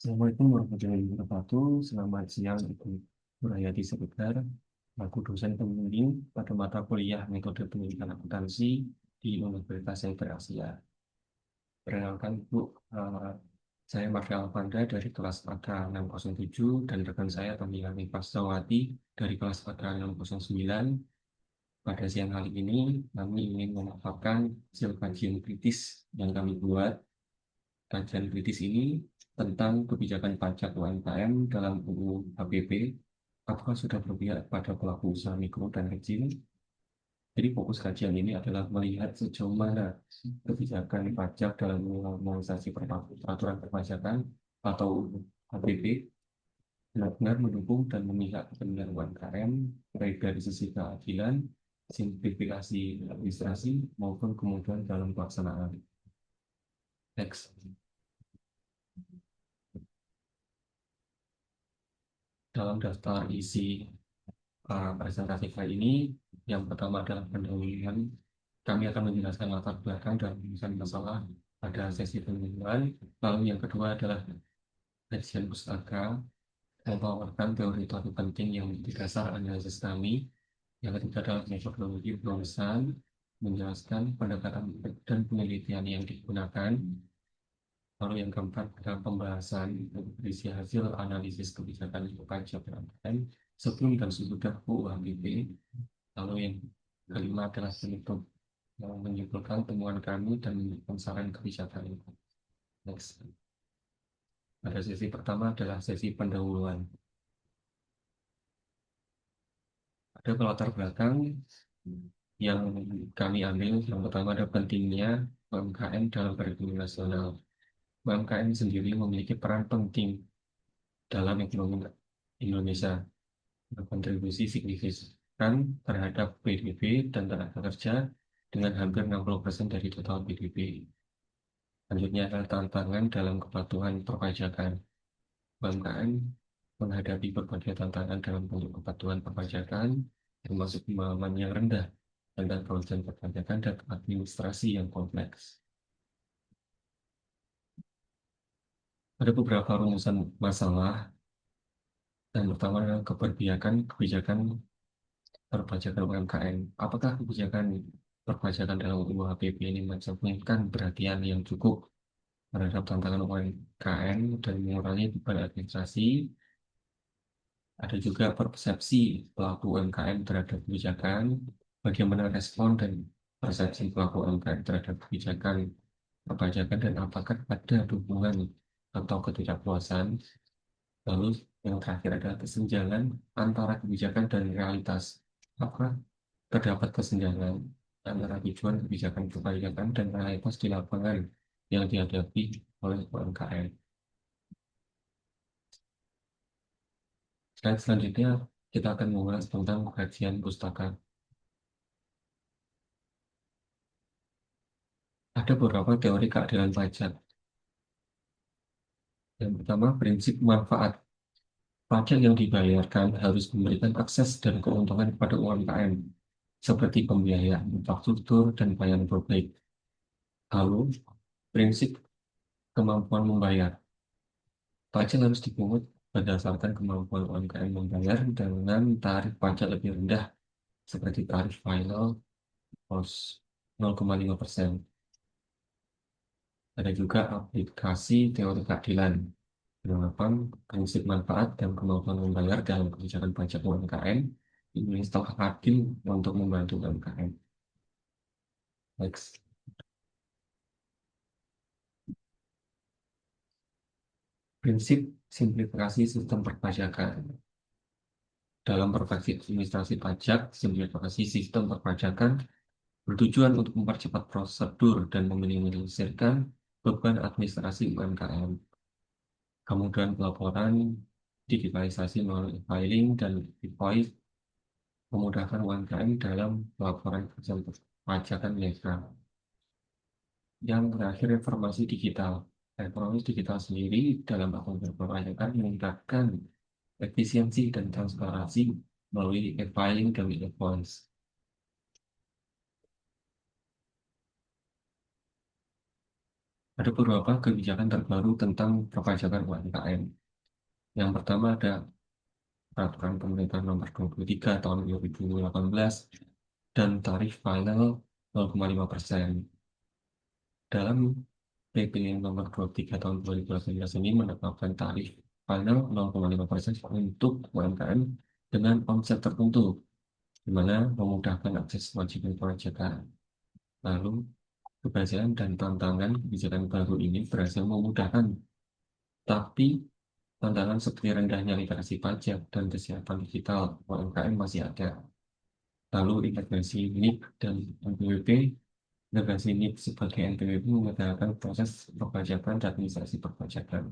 Assalamualaikum warahmatullahi wabarakatuh. Selamat siang, Ibu Nurhayati Sekudar. Aku dosen pembimbing pada mata kuliah Metode Pendidikan Akuntansi di Universitas Cyber Asia. Perkenalkan, Bu, eh, saya Marga Alfanda dari kelas AKA 607 dan rekan saya Tommy Fasawati dari kelas AKA 609. Pada siang hari ini, kami ingin memaparkan hasil kajian kritis yang kami buat. Kajian kritis ini tentang kebijakan pajak UMKM dalam UU HPP, apakah sudah berpihak pada pelaku usaha mikro dan kecil. Jadi fokus kajian ini adalah melihat sejauh mana kebijakan pajak dalam normalisasi peraturan perpajakan atau UU HPP benar-benar mendukung dan memihak kepentingan UMKM, baik dari sisi keadilan, simplifikasi administrasi, maupun kemudahan dalam pelaksanaan. Next. Dalam daftar isi presentasi kali ini, yang pertama adalah pendahuluan. Kami akan menjelaskan latar belakang dan rumusan masalah pada sesi pendahuluan. Lalu yang kedua adalah kajian pustaka, memaparkan teori-teori penting yang menjadi dasar analisis kami. Yang ketiga adalah metodologi penulisan, menjelaskan pendekatan dan penelitian yang digunakan. Lalu yang keempat adalah pembahasan berisi hasil analisis kebijakan pajak UMKM sebelum dan sesudah UU HPP. Lalu yang kelima adalah penutup yang menyimpulkan temuan kami dan memberikan saran kebijakan. Next. Pada sesi pertama adalah sesi pendahuluan. Ada latar belakang yang kami ambil. Yang pertama ada pentingnya UMKM dalam perekonomian nasional. UMKM sendiri memiliki peran penting dalam ekonomi Indonesia, berkontribusi signifikan terhadap PDB dan tenaga kerja dengan hampir 60% dari total PDB. Selanjutnya adalah tantangan dalam kepatuhan perpajakan. UMKM menghadapi berbagai tantangan dalam bentuk kepatuhan perpajakan, termasuk pemahaman yang rendah tentang kewajiban perpajakan dan administrasi yang kompleks. Ada beberapa rumusan masalah. Yang pertama adalah keberpihakan kebijakan perpajakan UMKM. Apakah kebijakan perpajakan dalam UU HPP ini mencerminkan perhatian yang cukup terhadap tantangan UMKM dan mengurangi beban administrasi? Ada juga persepsi pelaku UMKM terhadap kebijakan, bagaimana respon dan persepsi pelaku UMKM terhadap kebijakan perpajakan, dan apakah ada dukungan atau ketidakpuasan. Lalu yang terakhir adalah kesenjangan antara kebijakan dan realitas. Apakah terdapat kesenjangan antara tujuan kebijakan perpajakan dan realitas di lapangan yang dihadapi oleh UMKM. Slide selanjutnya kita akan membahas tentang kajian pustaka. Ada beberapa teori keadilan pajak. Yang pertama, prinsip manfaat. Pajak yang dibayarkan harus memberikan akses dan keuntungan kepada UMKM, seperti pembiayaan infrastruktur dan pelayanan publik. Lalu, prinsip kemampuan membayar. Pajak harus dipungut berdasarkan kemampuan UMKM membayar dengan tarif pajak lebih rendah, seperti tarif final plus 0,5%. Ada juga aplikasi teori keadilan. Penerapan prinsip manfaat dan kemampuan membayar dalam kebijakan pajak UMKM ini telah adil untuk membantu UMKM. Next. Prinsip simplifikasi sistem perpajakan. Dalam perfeksi administrasi pajak, simplifikasi sistem perpajakan bertujuan untuk mempercepat prosedur dan meminimalisirkan beban administrasi UMKM. Kemudian pelaporan, digitalisasi melalui filing dan invoice, memudahkan UMKM dalam pelaporan kerja perpajakan legal. Yang terakhir, informasi digital. Informasi digital sendiri dalam akun perpajakan meningkatkan efisiensi dan transparansi melalui e-filing dan e-invoice. Ada beberapa kebijakan terbaru tentang perpajakan UMKM. Yang pertama ada Peraturan Pemerintah Nomor 23 Tahun 2018 dan tarif final 0,5%. Dalam PP Nomor 23 Tahun 2018 ini menetapkan tarif final 0,5% untuk UMKM dengan omset tertentu, di mana memudahkan akses wajib perpajakan. Lalu, keberhasilan dan tantangan kebijakan baru ini berhasil memudahkan, tapi tantangan seperti rendahnya literasi pajak dan kesiapan digital UMKM masih ada. Lalu integrasi NIK dan NPWP, integrasi NIK sebagai NPWP mengerjakan proses perpajakan dan administrasi perpajakan.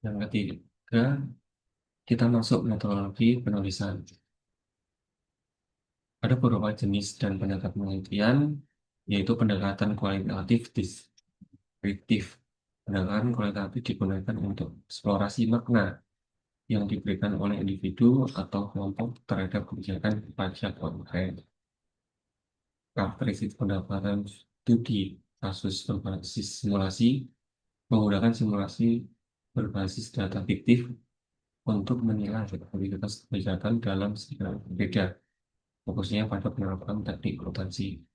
Yang ketiga, kita masuk metodologi penulisan. Ada beberapa jenis dan pendekatan penelitian, yaitu pendekatan kualitatif deskriptif. Pendekatan kualitatif digunakan untuk eksplorasi makna yang diberikan oleh individu atau kelompok terhadap kebijakan pajak UMKM. Karakteristik pendapatan studi kasus berbasis simulasi menggunakan simulasi berbasis data fiktif untuk menilai efektivitas kebijakan dalam skala berbeda, fokusnya pada penerapan teknik akuntansi.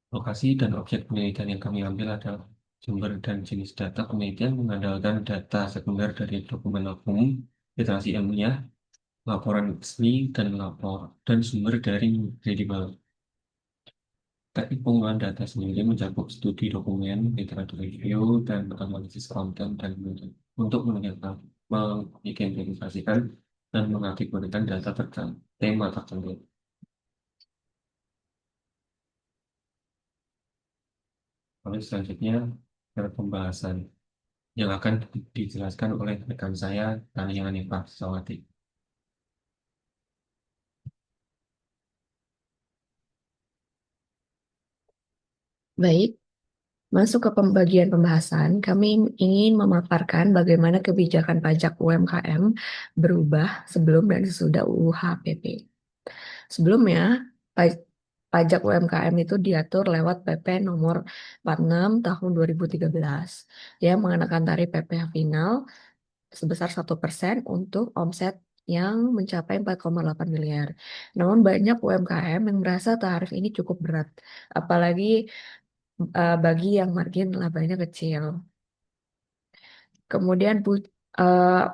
Lokasi dan objek penelitian yang kami ambil adalah sumber dan jenis data penelitian mengandalkan data sekunder dari dokumen umum, literasi ilmiah, laporan resmi, dan sumber dari kredibel. Teknik pengumpulan data sendiri mencakup studi dokumen, literatur review, dan analisis konten dan untuk mengidentifikasikan dan mengakibatkan data terkait tema tertentu. Lalu selanjutnya ada pembahasan yang akan dijelaskan oleh rekan saya, Tania Hanifah Sawati. Baik, masuk ke pembagian pembahasan, kami ingin memaparkan bagaimana kebijakan pajak UMKM berubah sebelum dan sesudah UU HPP. Sebelumnya, pa- pajak UMKM itu diatur lewat PP nomor 46 tahun 2013 yang mengenakan tarif PPh final sebesar 1% untuk omset yang mencapai 4,8 miliar. Namun banyak UMKM yang merasa tarif ini cukup berat, apalagi bagi yang margin labanya kecil. Kemudian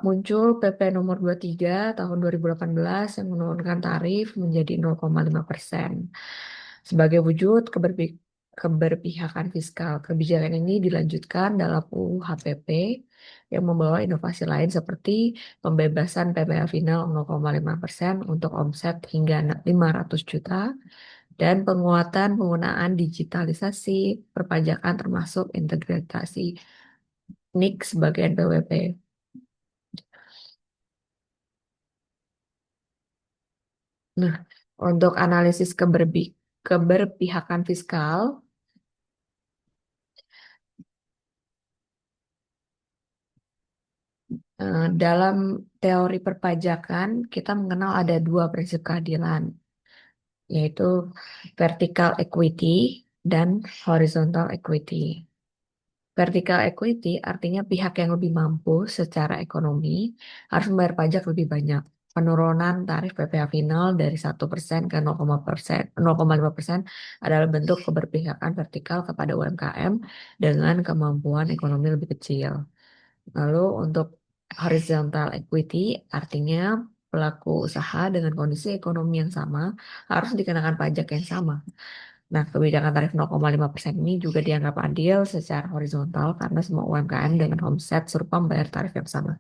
muncul PP nomor 23 tahun 2018 yang menurunkan tarif menjadi 0,5%. Sebagai wujud keberpihakan fiskal, kebijakan ini dilanjutkan dalam UU HPP yang membawa inovasi lain seperti pembebasan PPh final 0,5% untuk omset hingga 500 juta dan penguatan penggunaan digitalisasi perpajakan termasuk integrasi NIK sebagai NPWP. Nah, untuk analisis keberpihakan fiskal, dalam teori perpajakan kita mengenal ada dua prinsip keadilan, yaitu vertical equity dan horizontal equity. Vertical equity artinya pihak yang lebih mampu secara ekonomi harus membayar pajak lebih banyak. Penurunan tarif PPh final dari 1% ke 0,5% adalah bentuk keberpihakan vertikal kepada UMKM dengan kemampuan ekonomi lebih kecil. Lalu untuk horizontal equity artinya pelaku usaha dengan kondisi ekonomi yang sama harus dikenakan pajak yang sama. Nah, kebijakan tarif 0,5% ini juga dianggap adil secara horizontal karena semua UMKM dengan omset serupa membayar tarif yang sama.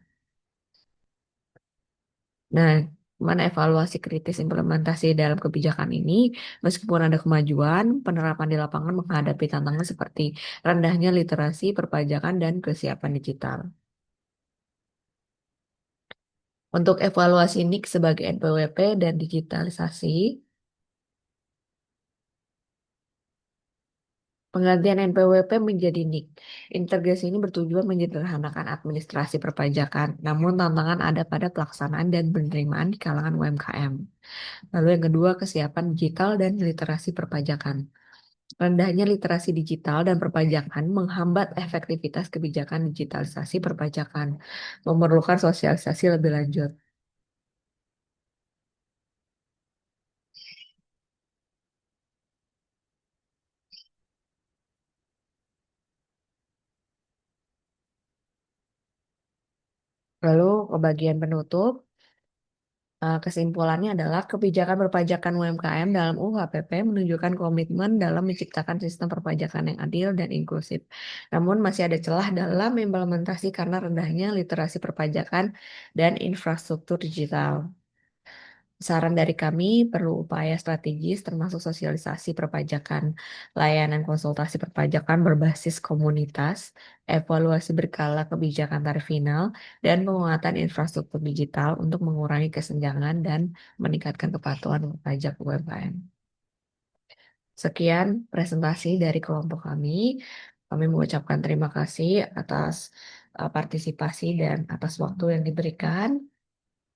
Nah, mana evaluasi kritis implementasi dalam kebijakan ini, meskipun ada kemajuan, penerapan di lapangan menghadapi tantangan seperti rendahnya literasi, perpajakan, dan kesiapan digital. Untuk evaluasi NIK sebagai NPWP dan digitalisasi, Penggantian NPWP menjadi NIK. Integrasi ini bertujuan menyederhanakan administrasi perpajakan, namun tantangan ada pada pelaksanaan dan penerimaan di kalangan UMKM. Lalu yang kedua, kesiapan digital dan literasi perpajakan. Rendahnya literasi digital dan perpajakan menghambat efektivitas kebijakan digitalisasi perpajakan, memerlukan sosialisasi lebih lanjut. Lalu ke bagian penutup, kesimpulannya adalah kebijakan perpajakan UMKM dalam UHPP menunjukkan komitmen dalam menciptakan sistem perpajakan yang adil dan inklusif. Namun masih ada celah dalam implementasi karena rendahnya literasi perpajakan dan infrastruktur digital. Saran dari kami perlu upaya strategis termasuk sosialisasi perpajakan, layanan konsultasi perpajakan berbasis komunitas, evaluasi berkala kebijakan tarif final, dan penguatan infrastruktur digital untuk mengurangi kesenjangan dan meningkatkan kepatuhan pajak UMKM. Sekian presentasi dari kelompok kami. Kami mengucapkan terima kasih atas partisipasi dan atas waktu yang diberikan.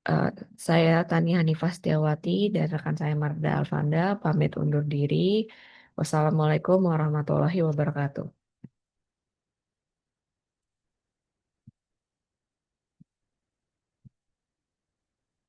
Eh, saya Tania Hanifah Setiawati dan rekan saya Marda Alfanda pamit undur diri. Wassalamualaikum warahmatullahi wabarakatuh.